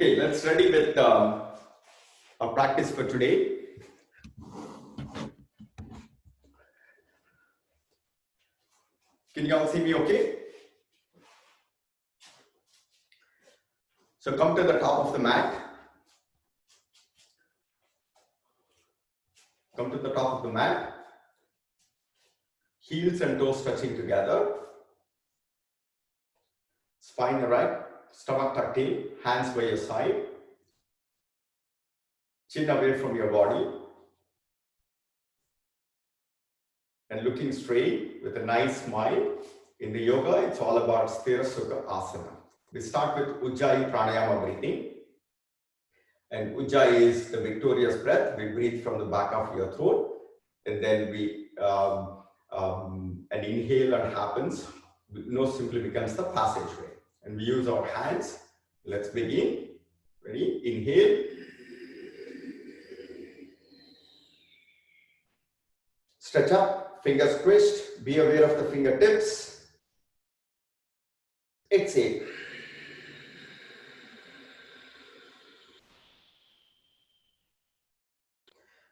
Okay, let's study with our practice for today. Can you all see me okay? So come to the top of the mat. Come to the top of the mat. Heels and toes touching together. Spine erect, stomach tucked in, hands by your side. Chin away from your body. And looking straight with a nice smile. In the yoga, it's all about Sthira Sukha Asana. We start with Ujjayi Pranayama breathing. And Ujjayi is the victorious breath. We breathe from the back of your throat. And then an inhale and happens. Nose simply becomes the passageway. And we use our hands. Let's begin. Ready? Inhale. Stretch up, fingers squished. Be aware of the fingertips. Exhale.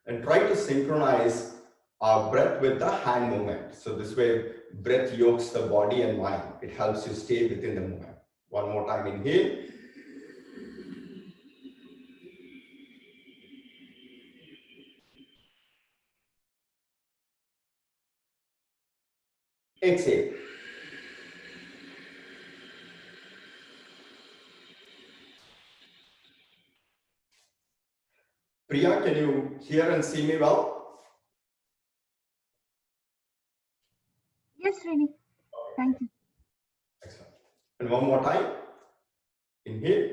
And try to synchronize our breath with the hand movement. So this way, breath yokes the body and mind. It helps you stay within the movement. One more time, inhale. Exhale. Priya, can you hear and see me well? Yes, Srini. Thank you. Excellent. And one more time. Inhale.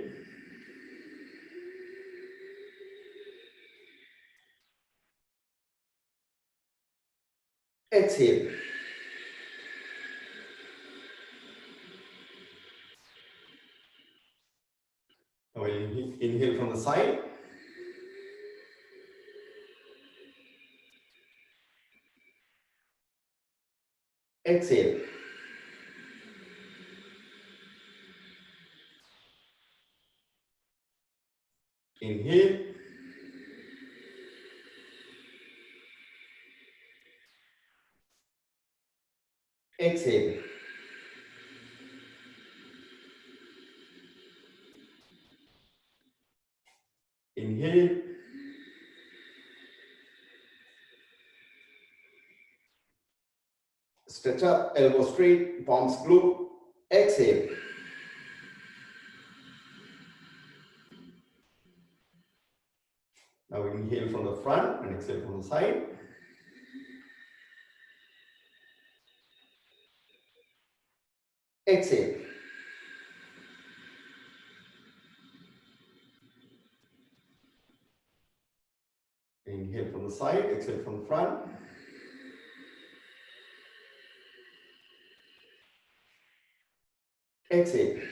Exhale. Now we'll inhale from the side. Exhale. Inhale. Exhale. Inhale. Stretch up, elbow straight, palms glued. Exhale. Now inhale from the front and exhale from the side. Exhale. Inhale from the side, exhale from the front. Exhale.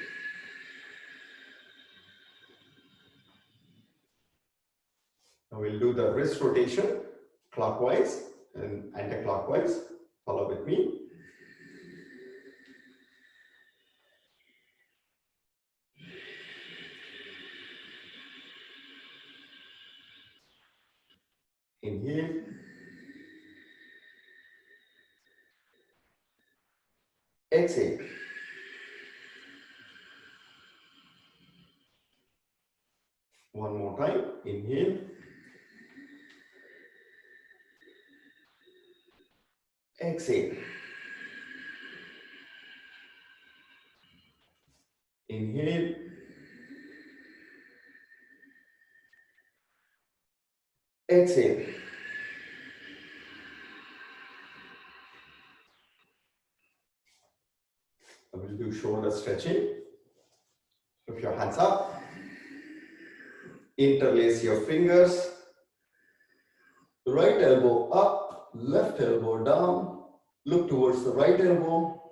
Now we'll do the wrist rotation clockwise and anti-clockwise. Follow with me. Inhale. Exhale. One more time. Inhale. Exhale. Inhale. Exhale. I will do shoulder stretching. Lift your hands up. Interlace your fingers. Right elbow up, left elbow down. Look towards the right elbow.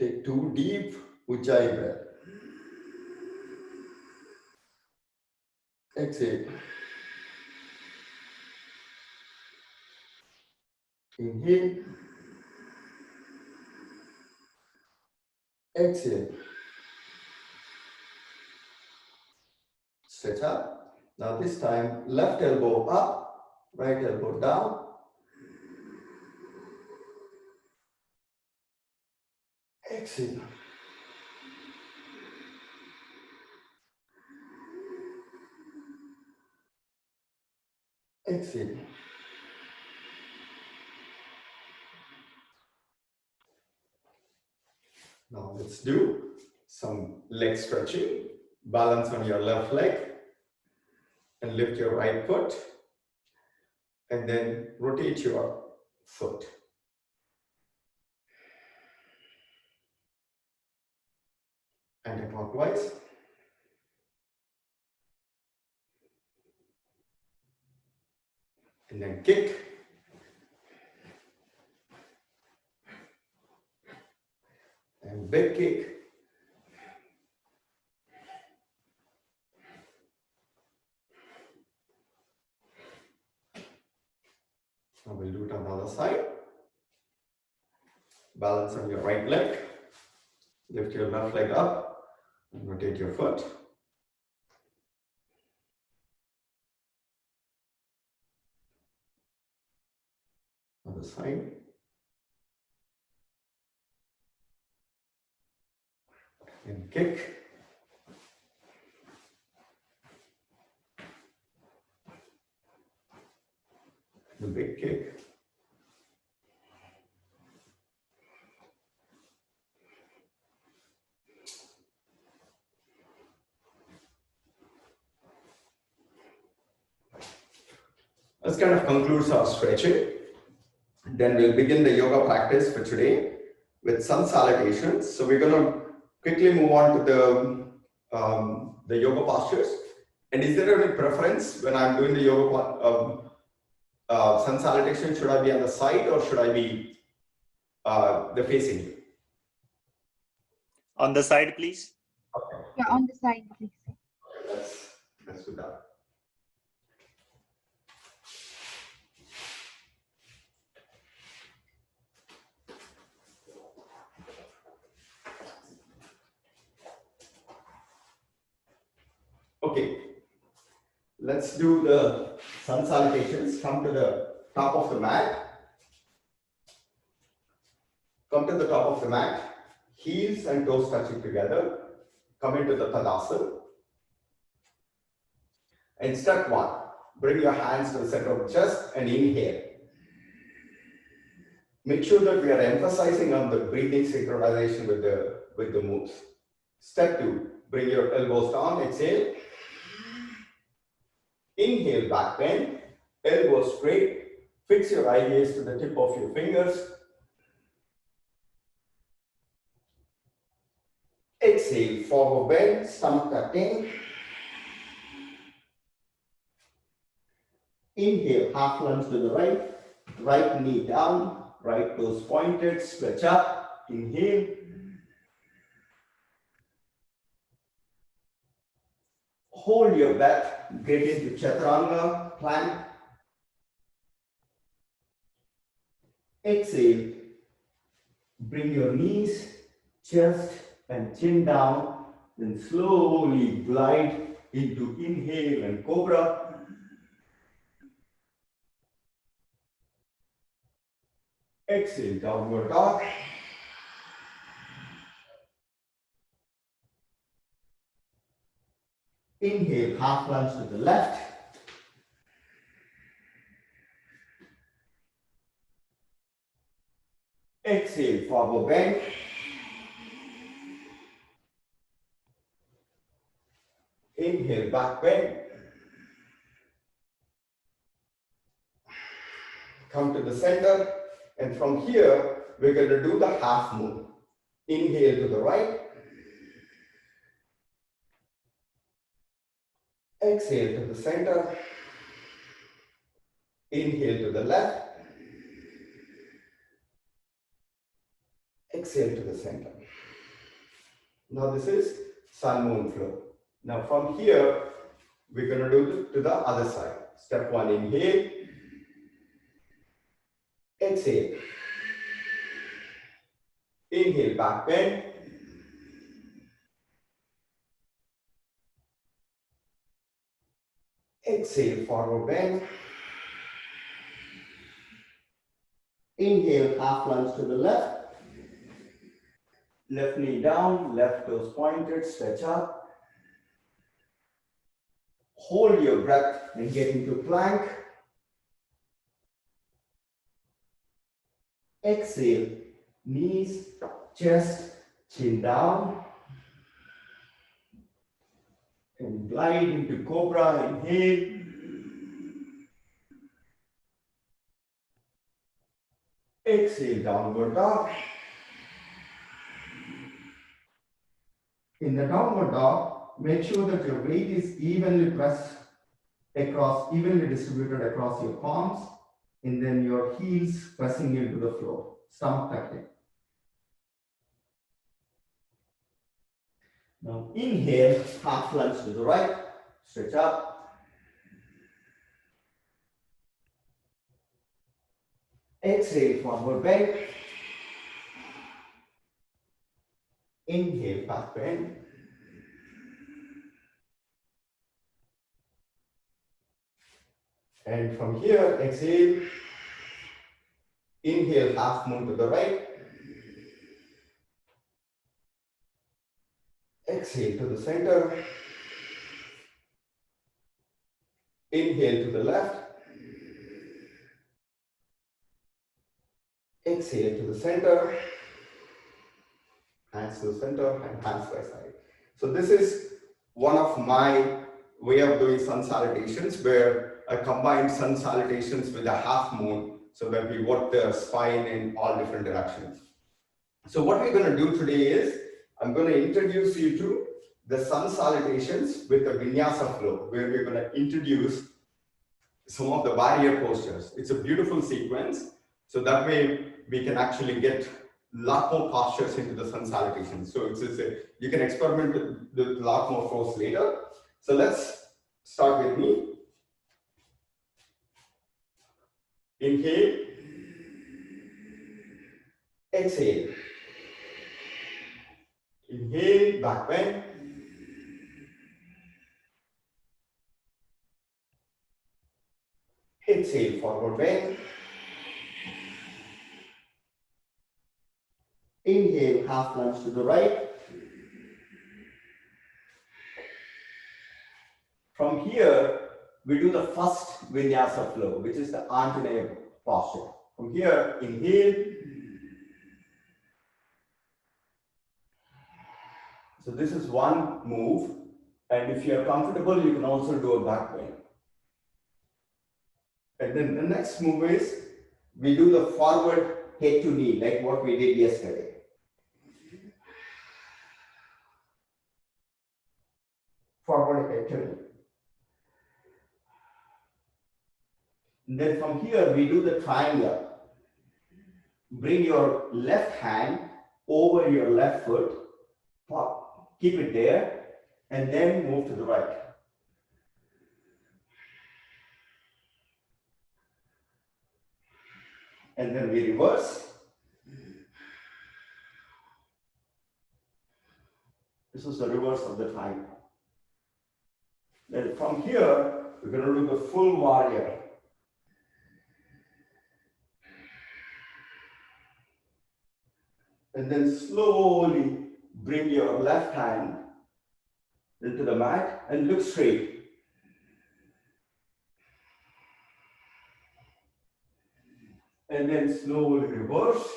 Take two deep Ujjayi breath. Exhale. Inhale. Exhale. stretch up. Now this time, left elbow up, right elbow down. Exhale. Exhale. Now let's do some leg stretching. Balance on your left leg and lift your right foot. And then rotate your foot. Anti-clockwise. And then kick. And big kick. Now we'll do it on the other side. Balance on your right leg. Lift your left leg up and rotate your foot. Other side. And kick. The big kick. This kind of concludes our stretching. Then we'll begin the yoga practice for today with sun salutations. So we're going to quickly move on to the yoga postures. And is there any preference when I'm doing the yoga sun salutation? Should I be on the side or should I be the facing you? On the side, please. Okay. Yeah, on the side, please. Okay, let's do that. Okay, let's do the sun salutations. Come to the top of the mat. Come to the top of the mat. Heels and toes touching together. Come into the Tadasana. And step one, bring your hands to the center of the chest and inhale. Make sure that we are emphasizing on the breathing synchronization with the moves. Step two, bring your elbows down, exhale. Inhale, back bend, elbows straight. Fix your eye gaze to the tip of your fingers. Exhale, forward bend, stomach tucked in. Inhale, half lunge to the right, right knee down, right toes pointed, stretch up. Inhale. Hold your breath, get into Chaturanga, plank. Exhale, bring your knees, chest and chin down, then slowly glide into inhale and cobra. Exhale, downward dog. Inhale, half lunge to the left. Exhale, forward bend. Inhale, back bend. Come to the center. And from here, we're going to do the half moon. Inhale to the right. Exhale to the center. Inhale to the left. Exhale to the center. Now this is sun moon flow. Now from here, we're going to do to the other side. Step one, inhale. Exhale. Inhale, back bend. Exhale, forward bend. Inhale, half lunge to the left. Left knee down, left toes pointed, stretch up. Hold your breath and get into plank. Exhale, knees, chest, chin down. And glide into cobra, inhale. Exhale, downward dog. In the downward dog, make sure that your weight is evenly pressed across, evenly distributed across your palms, and then your heels pressing into the floor, stomach tucking. Now inhale, half lunge to the right, stretch up. Exhale, forward bend. Inhale, back bend. And from here, exhale. Inhale, half moon to the right. Exhale to the center. Inhale to the left. Exhale to the center. Hands to the center and hands by side. So this is one of my way of doing sun salutations, where I combine sun salutations with a half moon so that we work the spine in all different directions. So what we're going to do today is I'm going to introduce you to the sun salutations with a vinyasa flow, where we're going to introduce some of the warrior postures. It's a beautiful sequence. So that way we can actually get a lot more postures into the sun salutations. So you can experiment with a lot more flows later. So let's start with me. Inhale. Exhale. Inhale, back bend. Exhale, forward bend. Inhale, half lunge to the right. From here, we do the first vinyasa flow, which is the Anjaneya posture. From here, inhale. So this is one move. And if you are comfortable, you can also do a back bend. And then the next move is, we do the forward head to knee, like what we did yesterday. Forward head to knee. And then from here, we do the triangle. Bring your left hand over your left foot, keep it there, and then move to the right. And then we reverse. This is the reverse of the triangle. Then from here, we're going to do the full warrior. And then slowly bring your left hand into the mat and look straight. And then slowly reverse.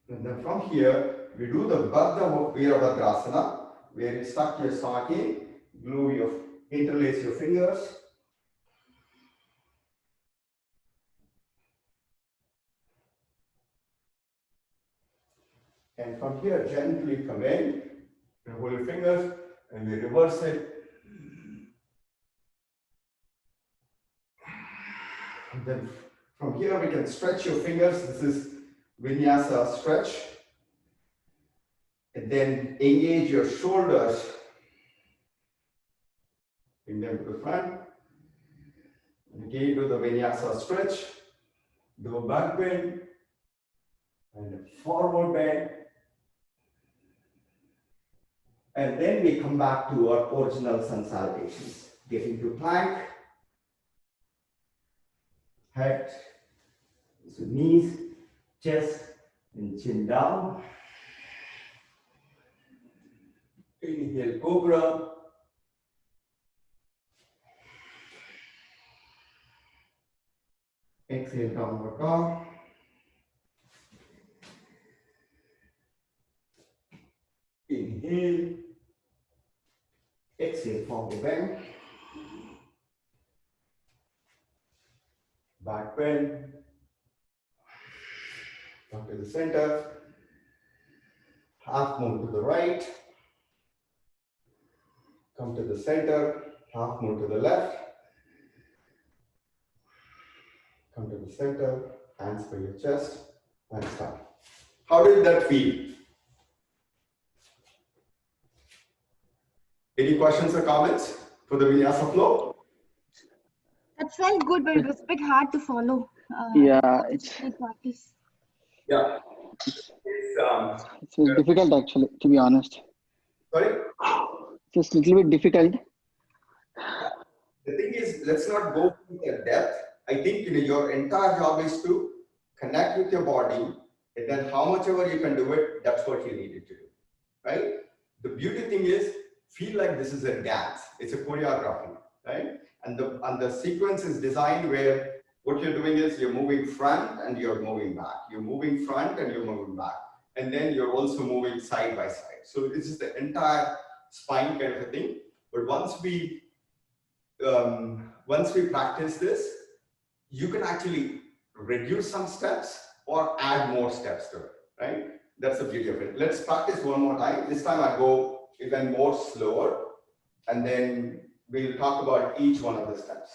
And then from here, we do the Baddha Virabhadrasana, where you stuck your sock in, interlace your fingers. And from here, gently come in, and hold your fingers, and we reverse it. And then from here, we can stretch your fingers. This is Vinyasa stretch. And then engage your shoulders. Bring them to the front. And again, do the Vinyasa stretch. Do a back bend. And a forward bend. And then we come back to our original sun salutations. Get into plank, head, so knees, chest, and chin down. Inhale, cobra. Exhale, downward dog. Inhale. Exhale, forward bend. Back bend. Come to the center. Half move to the right. Come to the center. Half move to the left. Come to the center. Hands for your chest. And start. How did that feel? Any questions or comments for the vinyasa flow? That felt good, but it was a bit hard to follow. Yeah, Practice. Yeah. it's difficult actually, to be honest. Sorry? It's just a little bit difficult. The thing is, let's not go into depth. I think your entire job is to connect with your body, and then how much ever you can do it, that's what you needed to do, right? The beauty thing is, feel like this is a dance. It's a choreography, right? And the sequence is designed where what you're doing is you're moving front and you're moving back. You're moving front and you're moving back. And then you're also moving side by side. So this is the entire spine kind of a thing. But once we practice this, you can actually reduce some steps or add more steps to it, right? That's the beauty of it. Let's practice one more time. This time I go even more slower, and then we'll talk about each one of the steps.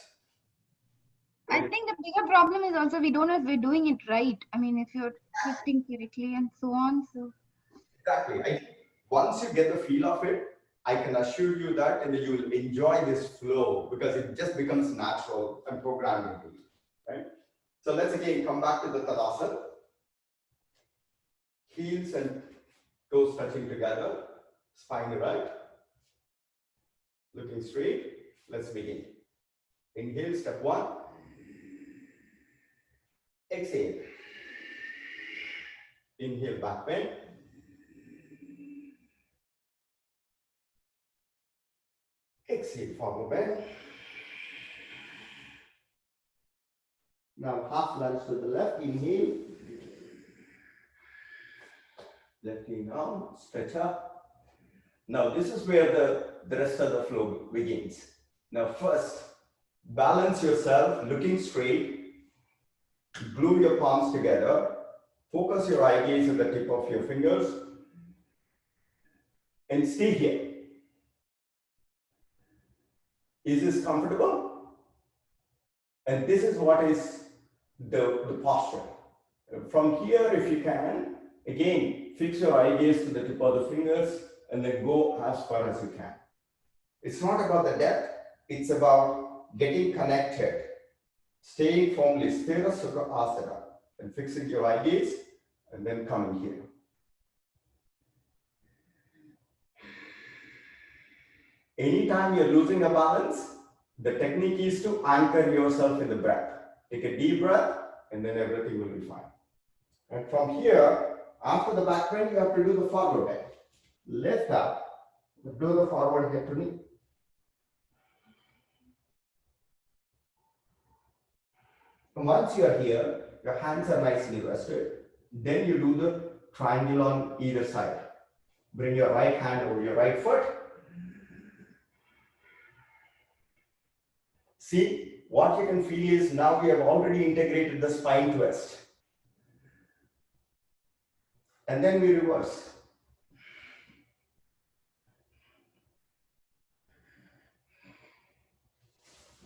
I think the bigger problem is also we don't know if we're doing it right. I mean, if you're twisting correctly and so on. So exactly. I think once you get the feel of it, I can assure you that and you will enjoy this flow because it just becomes natural and programmed into you, right? So let's again come back to the Tadasana. Heels and toes touching together, spine right, looking straight. Let's begin. Inhale, step one. Exhale. Inhale, back bend. Exhale, forward bend. Now half lunge to the left. Inhale. Left knee down, stretch up. Now this is where the rest of the flow begins. Now first, balance yourself, looking straight. Glue your palms together. Focus your eye gaze at the tip of your fingers. And stay here. Is this comfortable? And this is what is the posture. From here, if you can, again, fix your eye gaze to the tip of the fingers and then go as far as you can. It's not about the depth, it's about getting connected, staying firmly, sthira sukha asana, and fixing your eye gaze and then coming here. Anytime you're losing a balance, the technique is to anchor yourself in the breath. Take a deep breath and then everything will be fine. And from here, after the back bend, you have to do the forward bend. Lift up, do the forward head to knee. And once you are here, your hands are nicely rested. Then you do the triangle on either side. Bring your right hand over your right foot. See, what you can feel is now we have already integrated the spine twist. And then we reverse.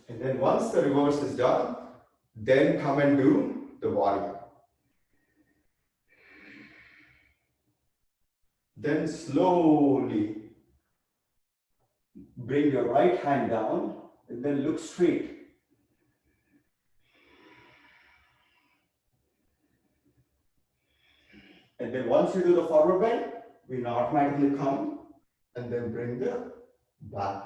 And then once the reverse is done, then come and do the warrior. Then slowly bring your right hand down and then look straight. And then once you do the forward bend, we automatically come and then bring the back.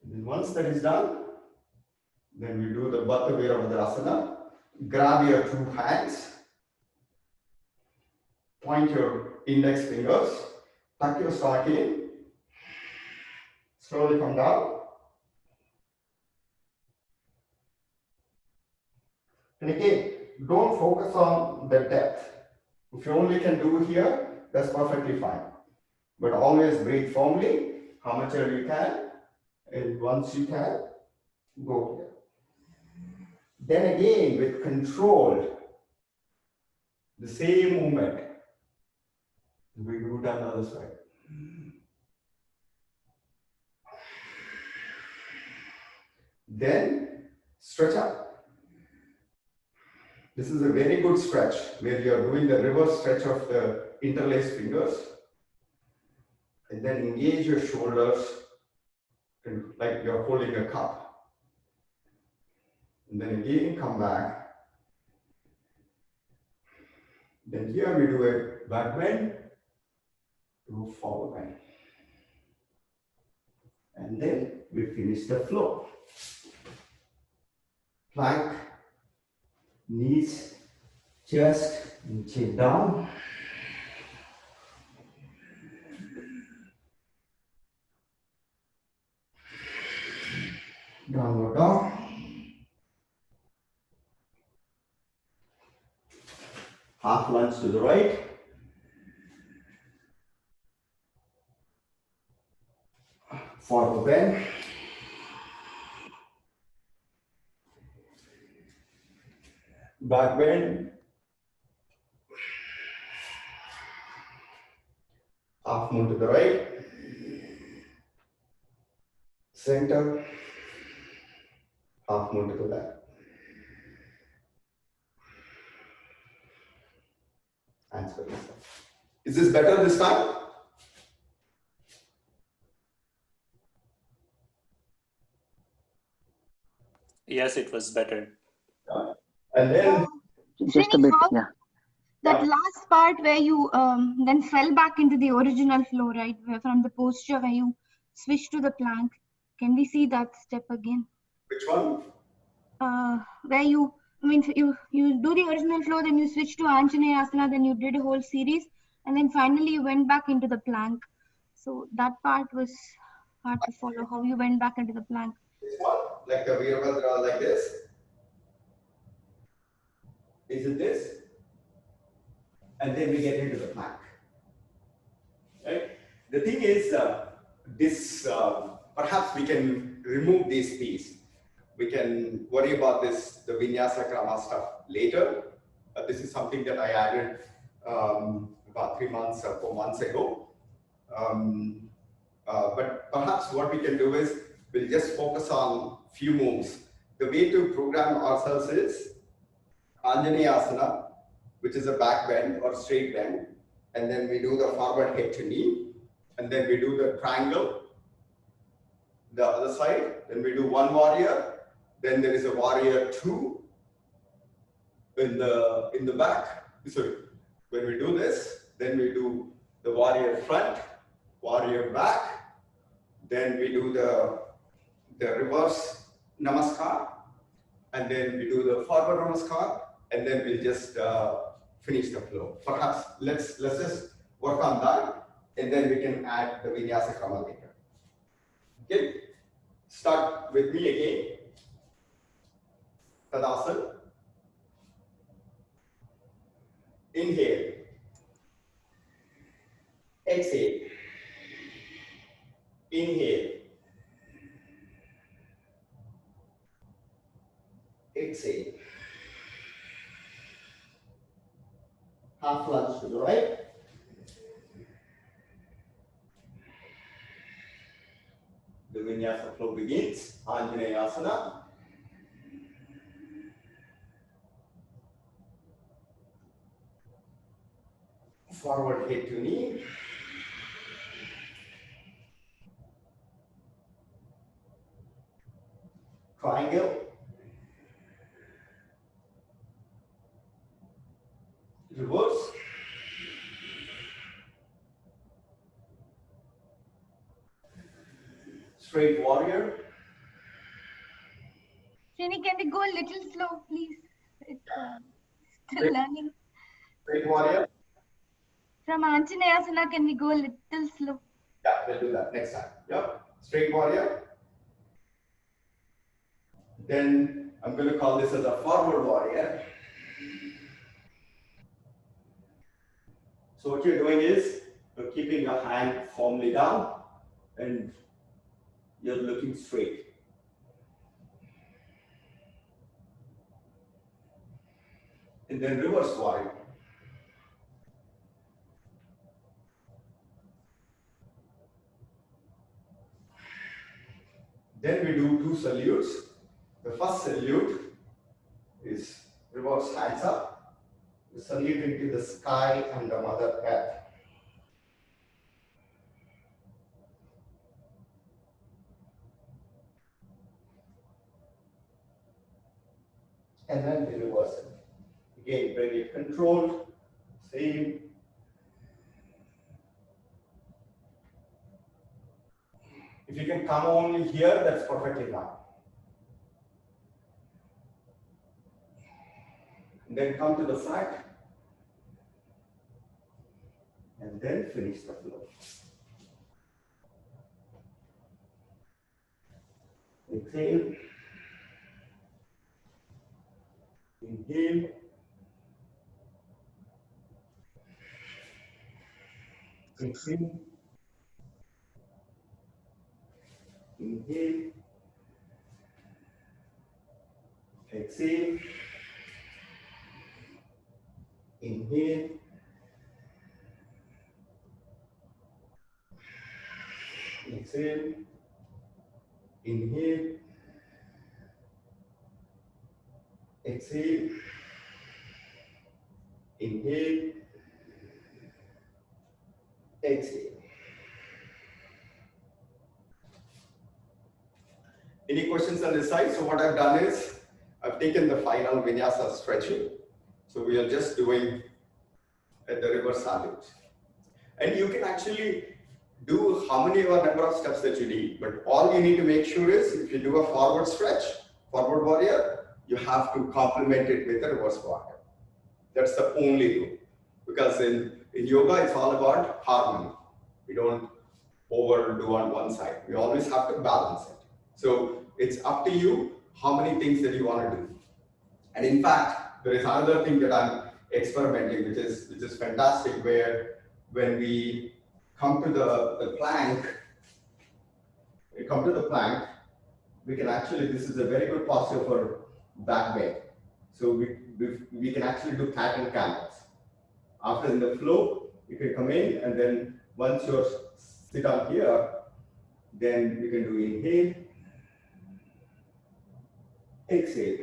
And then once that is done, then we do the Baddha Virabhadrasana. Grab your two hands, point your index fingers, tuck your stomach in, slowly come down. And again, don't focus on the depth. If you only can do here, that's perfectly fine. But always breathe firmly, how much ever you can, and once you can, go here. Then again, with control, the same movement. We do it on the other side. Then stretch up. This is a very good stretch where you are doing the reverse stretch of the interlaced fingers. And then engage your shoulders like you're holding a cup. And then again come back. Then here we do a back bend to forward bend. And then we finish the flow. Plank, knees, chest, and chin down. Downward dog. Half lunge to the right. Forward bend. Back bend. Half moon to the right. Center. Half moon to the left. Hands for yourself. Is this better this time? Yes, it was better. And then Just a bit, Srini, how- yeah. That last part where you then fell back into the original flow, right? Where from the posture where you switched to the plank. Can we see that step again? which one? Where you, I mean, you do the original flow, then you switch to Anjaneya Asana, then you did a whole series, and then finally you went back into the plank. So that part was hard to follow, how you went back into the plank. This one? Like the Virabhadra, like this? Is it this? And then we get into the plank. Right? The thing is, perhaps we can remove this piece. We can worry about this, the Vinyasa Krama stuff later. This is something that I added about 3 months or 4 months ago. But perhaps what we can do is we'll just focus on few moves. The way to program ourselves is Anjaneya Asana, which is a back bend or straight bend, and then we do the forward head to knee, and then we do the triangle, the other side, then we do one warrior, then there is a warrior two in the back. Sorry, when we do this, then we do the warrior front, warrior back, then we do the reverse namaskar, and then we do the forward namaskar, and then we'll just finish the flow. Perhaps let's just work on that, and then we can add the Vinyasa Krama later. Okay, start with me again. Tadasana. Inhale. Exhale. Inhale. Exhale. Half lunge to the right. The Vinyasa flow begins. Anjaneya Asana. Forward head to knee. Triangle. straight warrior. Srini, can we go a little slow, please? It's still Straight, learning. straight warrior. From Anjaneyasana, can we go a little slow? Yeah, we'll do that next time. Yep. Straight warrior. Then I'm going to call this as a forward warrior. So what you're doing is you're keeping your hand firmly down and you're looking straight. And then reverse warrior. Then we do two salutes. The first salute is reverse hands up. We salute into the sky and the Mother Earth. And then we reverse it. Again, very controlled, same. If you can come only here, that's perfectly fine. And then come to the front. And then finish the flow. Exhale. Inhale. Exhale. Inhale. Exhale. Inhale. Exhale. Inhale. Exhale. Inhale. Exhale. Any questions on this side? So what I've done is I've taken the final vinyasa stretching. So we are just doing the reverse salute. And you can actually do how many or number of steps that you need. But all you need to make sure is if you do a forward stretch, forward warrior, you have to complement it with a reverse warrior. That's the only rule. Because in yoga, it's all about harmony. We don't overdo on one side. We always have to balance it. So it's up to you how many things that you want to do. And in fact, there is another thing that I'm experimenting, which is fantastic, where when we come to the plank, we can actually, this is a very good posture for back bend. So we can actually do cat and camels. After in the flow, you can come in, and then once you're sit down here, then you can do inhale, exhale,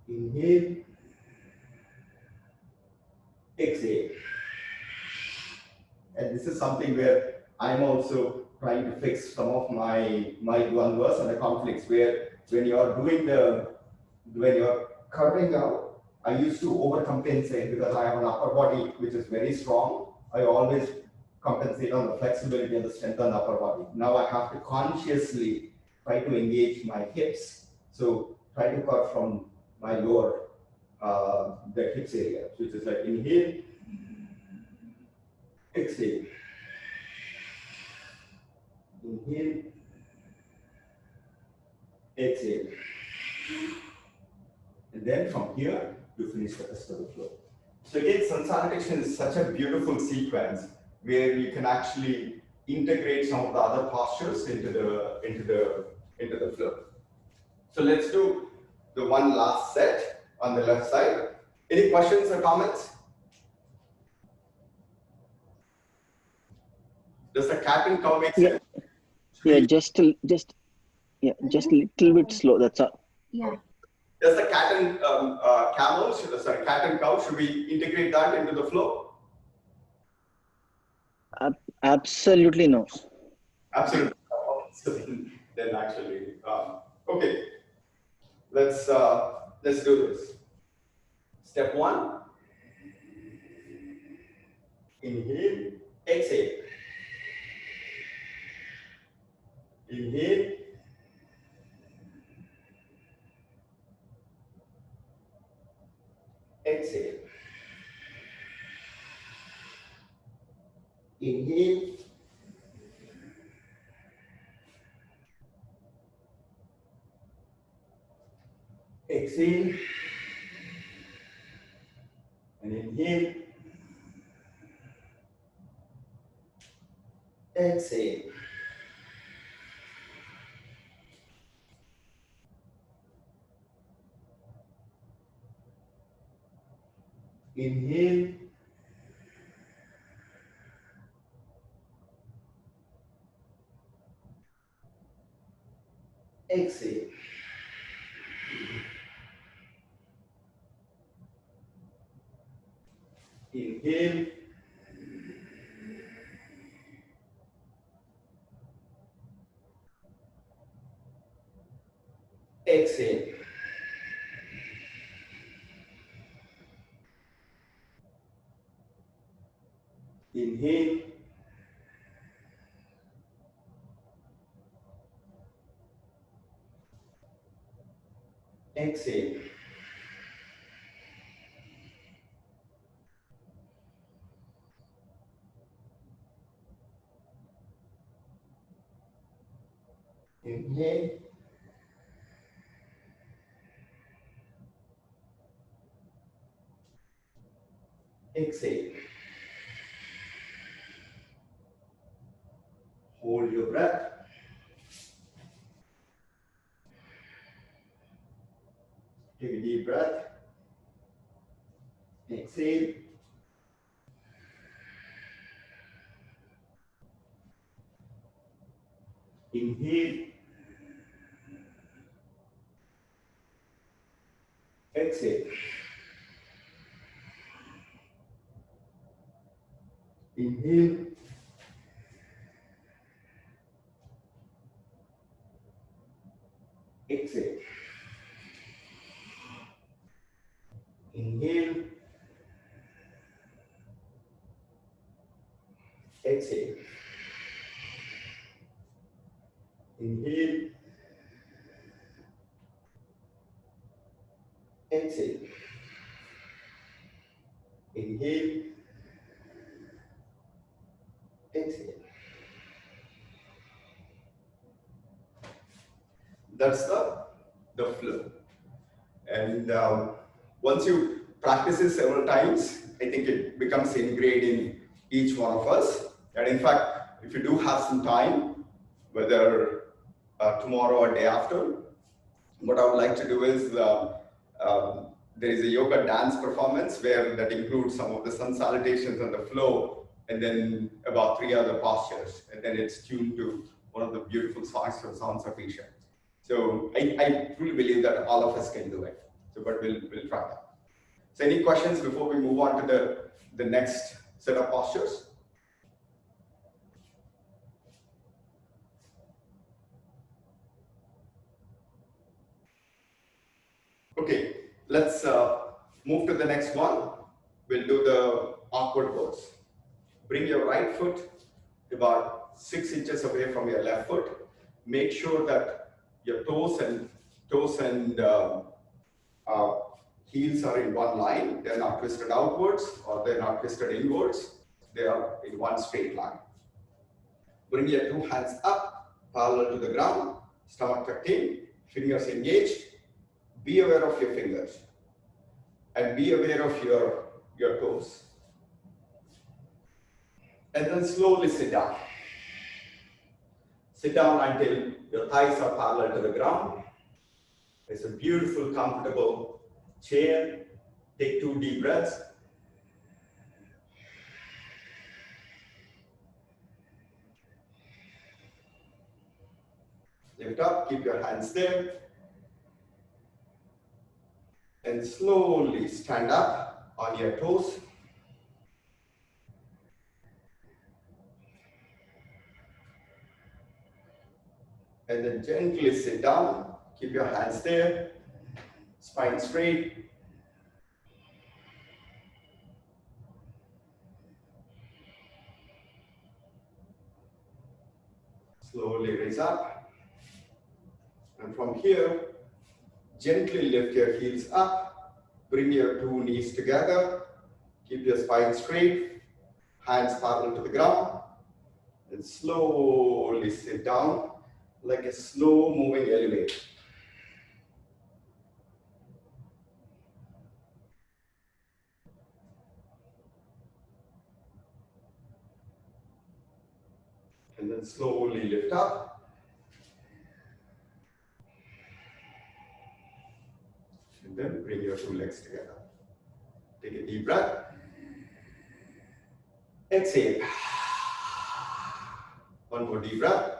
inhale, exhale. And this is something where I'm also trying to fix some of my dvandvas and the conflicts, where when you're curving out, I used to overcompensate because I have an upper body which is very strong. I always compensate on the flexibility and the strength on the upper body. Now I have to consciously try to engage my hips. So try to curve from my lower, the hips area, which is like inhale, exhale, inhale, exhale. And then from here, you finish the rest of the flow. So again, Salutations is such a beautiful sequence where you can actually integrate some of the other postures into the flow. So let's do the one last set on the left side. Any questions or comments? Does the cat and cow make sense? Yeah, just a little bit slow. That's all. Yeah. Does the cat and cat and cow, should we integrate that into the flow? Absolutely no. Absolutely. So then actually, okay. Let's do this. Step one. Inhale, exhale. Inhale. Exhale. And inhale. Exhale. Inhale. Exhale. Inhale. Exhale. Inhale. Exhale. Inhale. Exhale. Hold your breath. Take a deep breath. Exhale. Inhale. Exhale. Inhale. Exhale. Inhale. Exhale. Inhale. Exhale. Inhale. Exhale. That's the flow. And once you practice it several times, I think it becomes ingrained in each one of us. And in fact, if you do have some time, whether tomorrow or day after, what I would like to do is there is a yoga dance performance where that includes some of the sun salutations and the flow, and then about 3 other postures, and then it's tuned to one of the beautiful songs from Sounds of Asia. So I truly believe that all of us can do it. So, but we'll try that. So, any questions before we move on to the next set of postures? Okay, let's move to the next one. We'll do the awkward pose. Bring your right foot about 6 inches away from your left foot. Make sure that your toes and heels are in one line. They're not twisted outwards or they're not twisted inwards. They are in one straight line. Bring your 2 hands up, parallel to the ground, stomach tucked in, fingers engaged. Be aware of your fingers and be aware of your toes. And then slowly sit down. Sit down until your thighs are parallel to the ground. It's a beautiful, comfortable chair. Take 2 deep breaths. Lift up, keep your hands there. And slowly stand up on your toes. And then gently sit down. Keep your hands there. Spine straight. Slowly raise up. And from here, gently lift your heels up. Bring your 2 knees together. Keep your spine straight. hands parallel to the ground, and slowly sit down like a slow moving elevator. And then slowly lift up. And then bring your two legs together. Take a deep breath. Exhale. One more deep breath.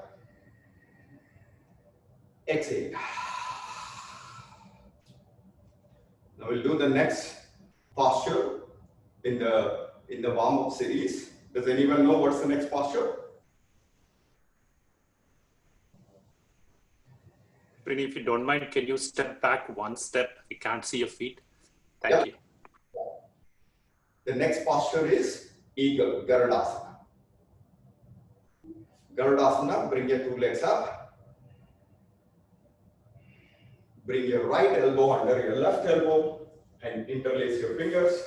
Exhale. Now we'll do the next posture in the warm-up series. Does anyone know what's the next posture? Prini, if you don't mind, can you step back one step? We can't see your feet. Thank you. The next posture is Eagle, Garudasana. Garudasana, bring your two legs up. Bring your right elbow under your left elbow and interlace your fingers.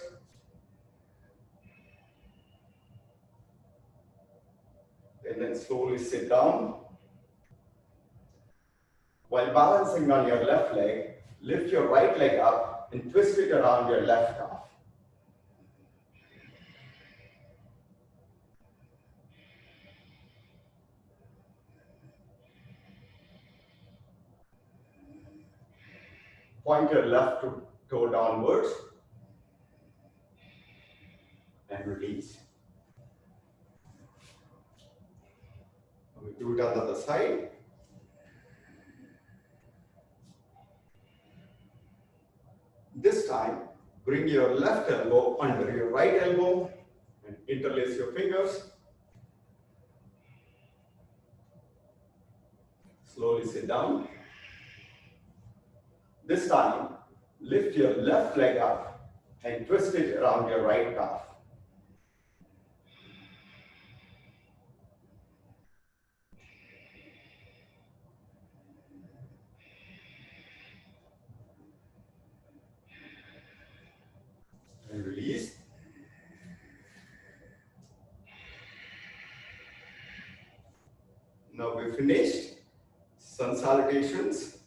And then slowly sit down. While balancing on your left leg, lift your right leg up and twist it around your left calf. Point your left toe downwards and release. We do it on the other side. This time, bring your left elbow under your right elbow and interlace your fingers. Slowly sit down. This time, lift your left leg up and twist it around your right calf. And release. Now we're finished. Sun salutations,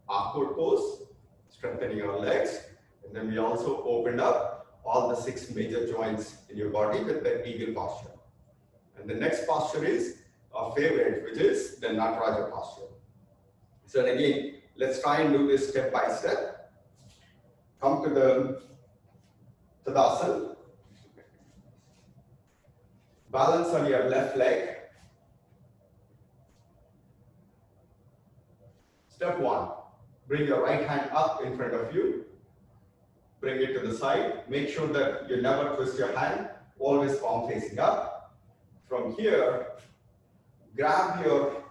awkward pose, strengthening our legs. And then we also opened up all the 6 major joints in your body with the eagle posture. And the next posture is our favorite, which is the Nataraja posture. So again, let's try and do this step by step. Come to the Tadasana. Balance on your left leg. Step 1, bring your right hand up in front of you. Bring it to the side. Make sure that you never twist your hand, always palm facing up. From here, grab your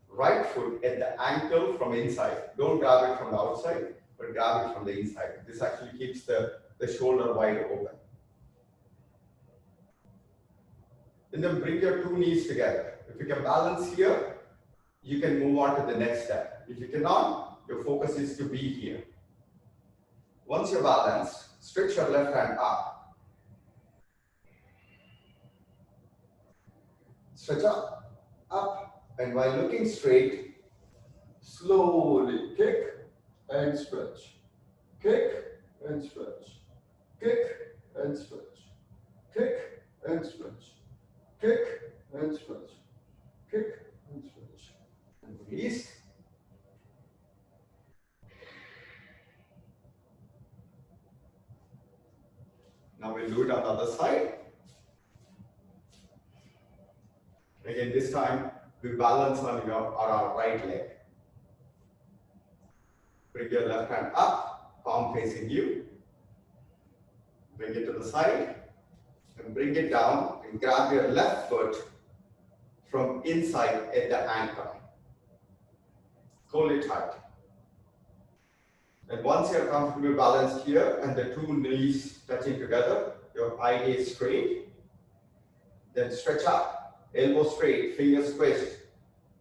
right foot at the ankle from inside. Don't grab it from the outside, but grab it from the inside. This actually keeps the shoulder wide open. And then bring your 2 knees together. If you can balance here, you can move on to the next step. If you cannot, your focus is to be here. Once you're balanced, stretch your left hand up. Stretch up, and while looking straight, slowly kick and stretch. Kick and stretch. Kick and stretch. Kick and stretch. Kick and stretch. Kick and stretch. And release. Now we'll do it on the other side. Again, this time we balance on our right leg. Bring your left hand up, palm facing you. Bring it to the side and bring it down and grab your left foot from inside at the ankle. Hold it tight. And once you're comfortably balanced here and the 2 knees touching together, your eye gaze straight, then stretch up, elbow straight, fingers squished.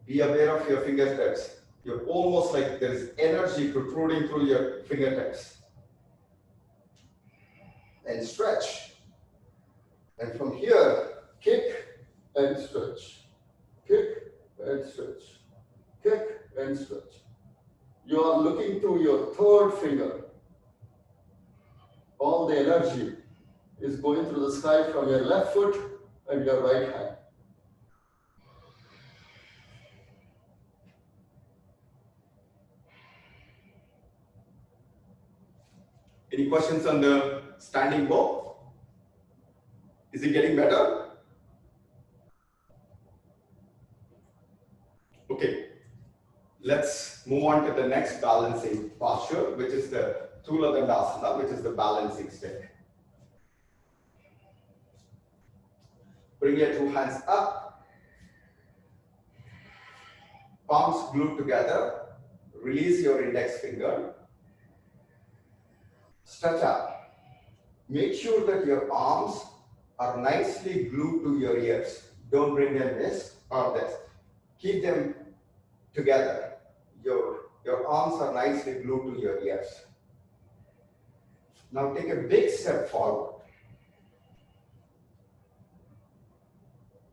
Be aware of your fingertips. You're almost like there is energy protruding through your fingertips. And stretch. And from here, and stretch. Kick and stretch. Kick and stretch. You are looking to your third finger. All the energy is going through the sky from your left foot and your right hand. Any questions on the standing bow? Is it getting better? Okay, let's move on to the next balancing posture, which is the Thula Dandasana, which is the balancing stick. Bring your two hands up, palms glued together, release your index finger, stretch up. Make sure that your arms are nicely glued to your ears. Don't bring them this or this. Keep them together. Your arms are nicely glued to your ears. Now take a big step forward.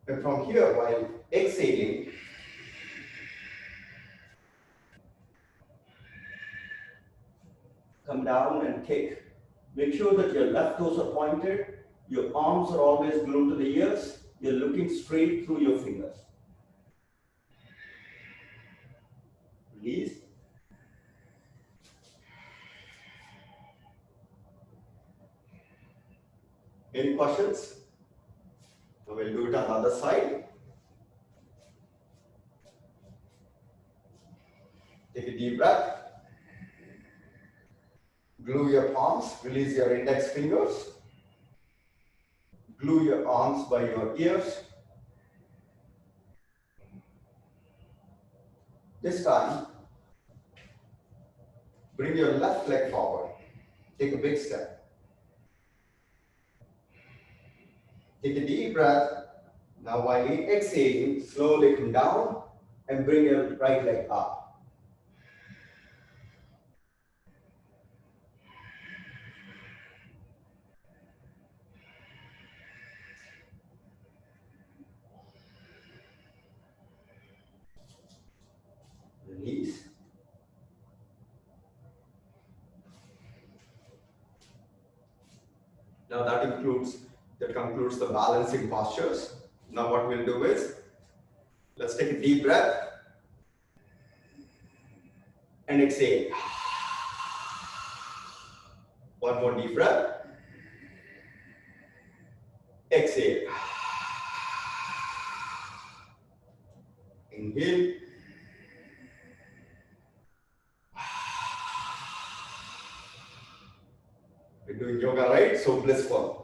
And from here, while exhaling, come down and kick. Make sure that your left toes are pointed. Your arms are always glued to the ears. You're looking straight through your fingers. Release. Any questions? So we'll do it on the other side. Take a deep breath. Glue your palms, release your index fingers. Glue your arms by your ears. This time, bring your left leg forward. Take a big step. Take a deep breath. Now while exhaling, slowly come down and bring your right leg up. Release. Now that concludes the balancing postures. Now what we'll do is, let's take a deep breath and exhale. One more deep breath. Exhale. Inhale. We're doing yoga, right? So blissful.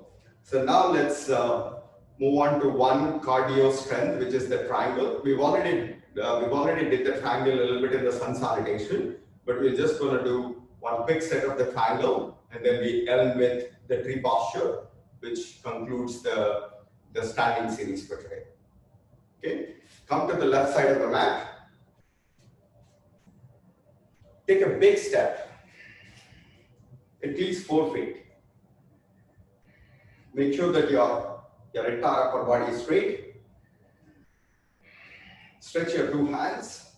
So now let's move on to one cardio strength, which is the triangle. We've already did the triangle a little bit in the sun salutation, but we're just going to do one quick set of the triangle, and then we end with the tree posture, which concludes the standing series for today. Okay, come to the left side of the mat. Take a big step, at least 4 feet. Make sure that your entire upper body is straight. Stretch your two hands.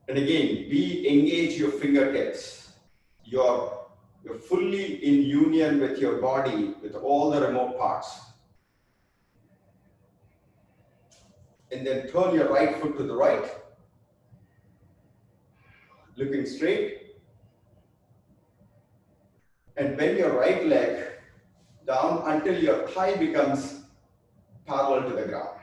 And again, engage your fingertips. You're fully in union with your body, with all the remote parts. And then turn your right foot to the right, looking straight. And bend your right leg down until your thigh becomes parallel to the ground.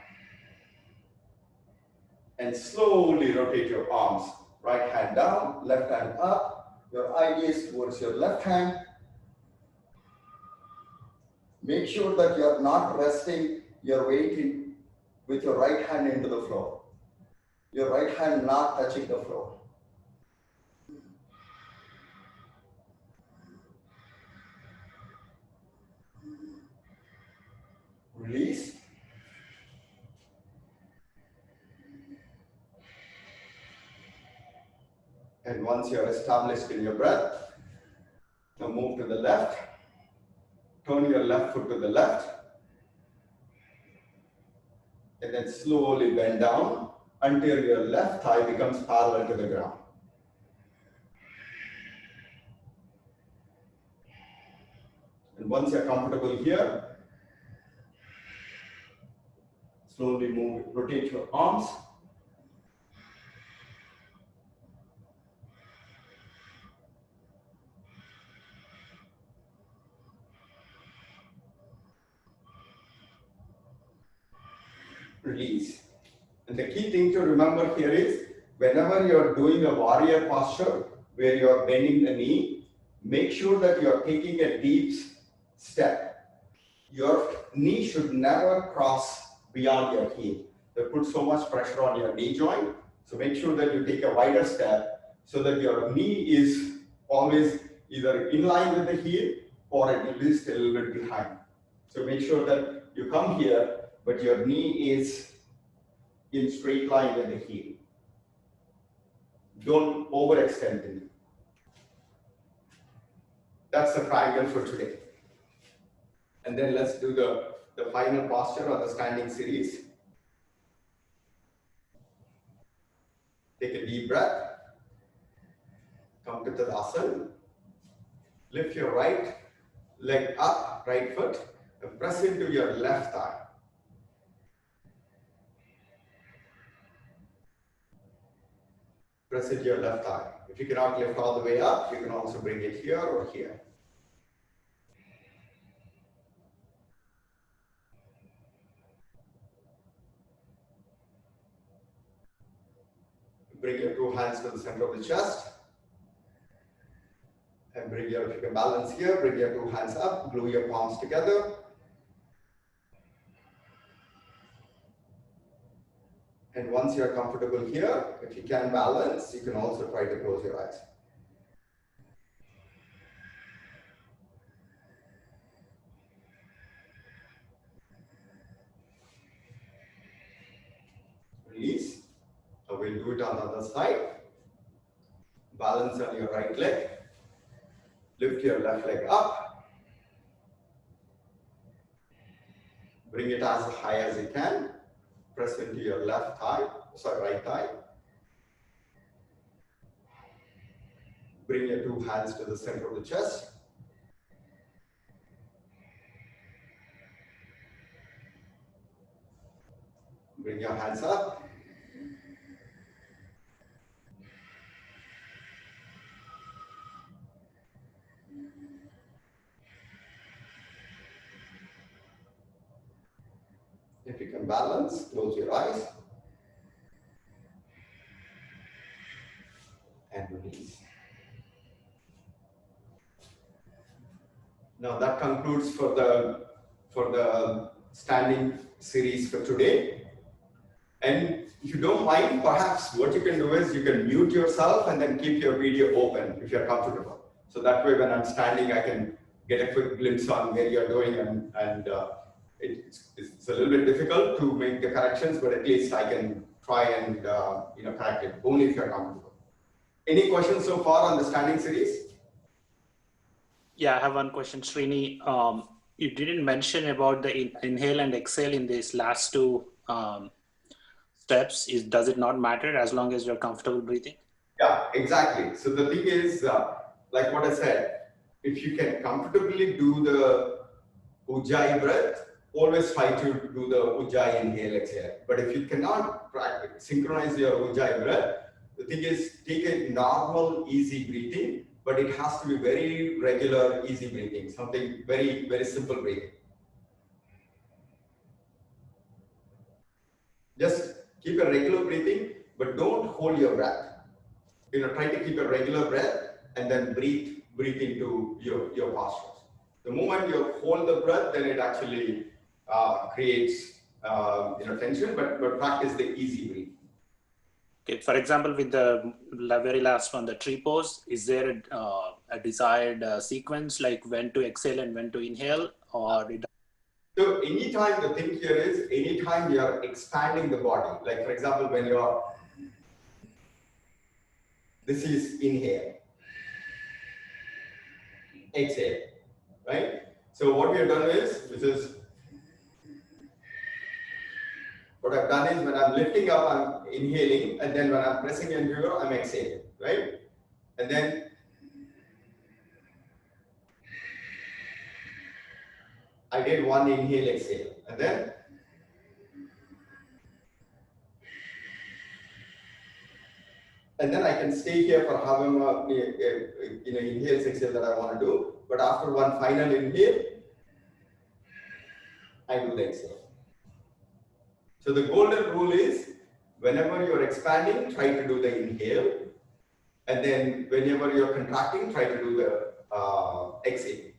And slowly rotate your arms. Right hand down, left hand up. Your eye gaze towards your left hand. Make sure that you're not resting your weight with your right hand into the floor. Your right hand not touching the floor. Release. And once you're established in your breath, now move to the left. Turn your left foot to the left. And then slowly bend down until your left thigh becomes parallel to the ground. And once you're comfortable here, slowly move, rotate your arms. Release. And the key thing to remember here is, whenever you're doing a warrior posture, where you're bending the knee, make sure that you're taking a deep step. Your knee should never cross beyond your heel. They put so much pressure on your knee joint. So make sure that you take a wider step so that your knee is always either in line with the heel or at least a little bit behind. So make sure that you come here, but your knee is in straight line with the heel. Don't overextend the knee. That's the triangle for today. And then let's do the final posture of the standing series. Take a deep breath. Come to Tadasana. Lift your right leg up, right foot, and press into your left thigh. Press into your left thigh. If you cannot lift all the way up, you can also bring it here or here. Bring your two hands to the center of the chest. And if you can balance here, bring your two hands up, glue your palms together. And once you're comfortable here, if you can balance, you can also try to close your eyes. Release. So we'll do it on the other side. Balance on your right leg. Lift your left leg up. Bring it as high as you can. Press into your left thigh, right thigh. Bring your two hands to the center of the chest. Bring your hands up. If you can balance, close your eyes. And release. Now that concludes for the standing series for today. And if you don't mind, perhaps what you can do is you can mute yourself and then keep your video open if you're comfortable. So that way when I'm standing, I can get a quick glimpse on where you're doing, and it's a little bit difficult to make the corrections, but at least I can try and correct it, only if you're comfortable. Any questions so far on the standing series? Yeah, I have one question, Srini. You didn't mention about the inhale and exhale in these last two steps. Does it not matter as long as you're comfortable breathing? Yeah, exactly. So the thing is, like what I said, if you can comfortably do the Ujjayi breath, always try to do the Ujjayi inhale, exhale. But if you cannot synchronize your Ujjayi breath, the thing is, take a normal, easy breathing, but it has to be very regular, easy breathing, something very, very simple breathing. Just keep a regular breathing, but don't hold your breath. Try to keep a regular breath and then breathe into your postures. The moment you hold the breath, then it actually creates tension, but practice the easy breathing. Okay, for example, with the very last one, the tree pose, is there a desired sequence, like when to exhale and when to inhale, or it? So anytime, the thing here is, anytime you are expanding the body, like for example, when you're, this is inhale, exhale, right? So what we have done is, this is, but what I've done is when I'm lifting up, I'm inhaling, and then when I'm pressing in here, I'm exhaling, right? And then I did one inhale, exhale, and then I can stay here for however inhales, exhale that I want to do. But after one final inhale, I do the exhale. So the golden rule is whenever you're expanding, try to do the inhale, and then whenever you're contracting, try to do the exhale.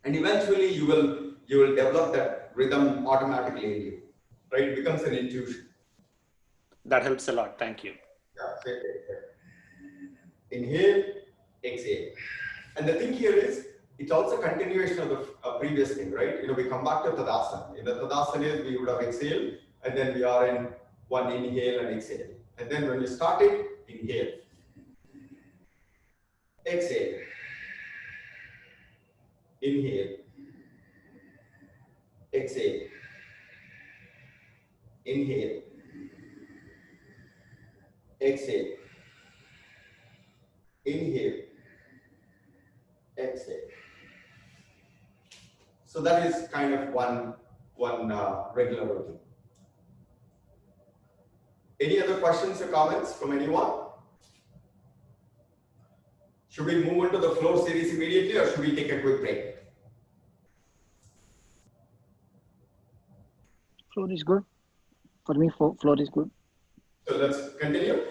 And eventually you will develop that rhythm automatically in you, right? It becomes an intuition. That helps a lot. Thank you. Yeah. Inhale, exhale. And the thing here is, it's also a continuation of the previous thing, right? We come back to Tadasana. In the Tadasana, we would have exhaled, and then we are in one inhale and exhale. And then when you start it, inhale, exhale, inhale, exhale, inhale, exhale, inhale, exhale. So that is kind of one regular routine. Any other questions or comments from anyone? Should we move into the floor series immediately, or should we take a quick break? Floor is good. For me, floor is good. So let's continue.